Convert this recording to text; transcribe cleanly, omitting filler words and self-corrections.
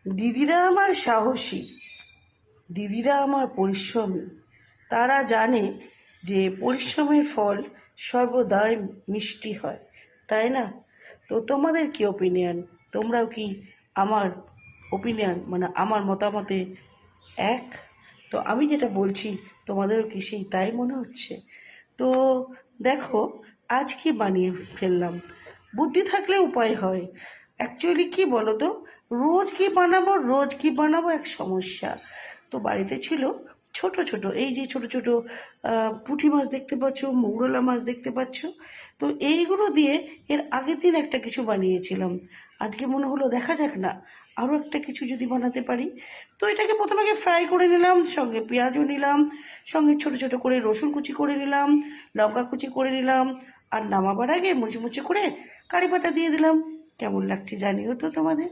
দিদিরা আমার সাহসী, দিদিরা আমার পরিশ্রমী। তারা জানে যে পরিশ্রমের ফল সর্বদাই মিষ্টি হয়, তাই না? তো তোমাদের কি ওপিনিয়ন? তোমরাও কি আমার ওপিনিয়ন মানে আমার মতামতে এক? তো আমি যেটা বলছি তোমাদেরও কি সেই তাই মনে হচ্ছে? তো দেখো, আজ কি বানিয়ে ফেললাম। বুদ্ধি থাকলে উপায় হয়। অ্যাকচুয়ালি কি বলো তো, রোজ কি বানাবো এক সমস্যা। তো বাড়িতে ছিল ছোট ছোট, এই যে ছোট ছোট পুঁটি মাছ দেখতে পাচ্ছ, মৌরলা মাছ দেখতে পাচ্ছ। তো এইগুলো দিয়ে এর আগের দিন একটা কিছু বানিয়েছিলাম। আজকে মনে হলো দেখা যাক না, আরও একটা কিছু যদি বানাতে পারি। তো এটাকে প্রথমে ফ্রাই করে নিলাম, সঙ্গে পেঁয়াজও নিলাম, সঙ্গে ছোট ছোট করে রসুন কুচি করে নিলাম, লঙ্কা কুচি করে নিলাম, আর নামাবার আগে মুচমুচে করে কারি পাতা দিয়ে দিলাম। কেমন লাগছে জানিও তো তোমাদের।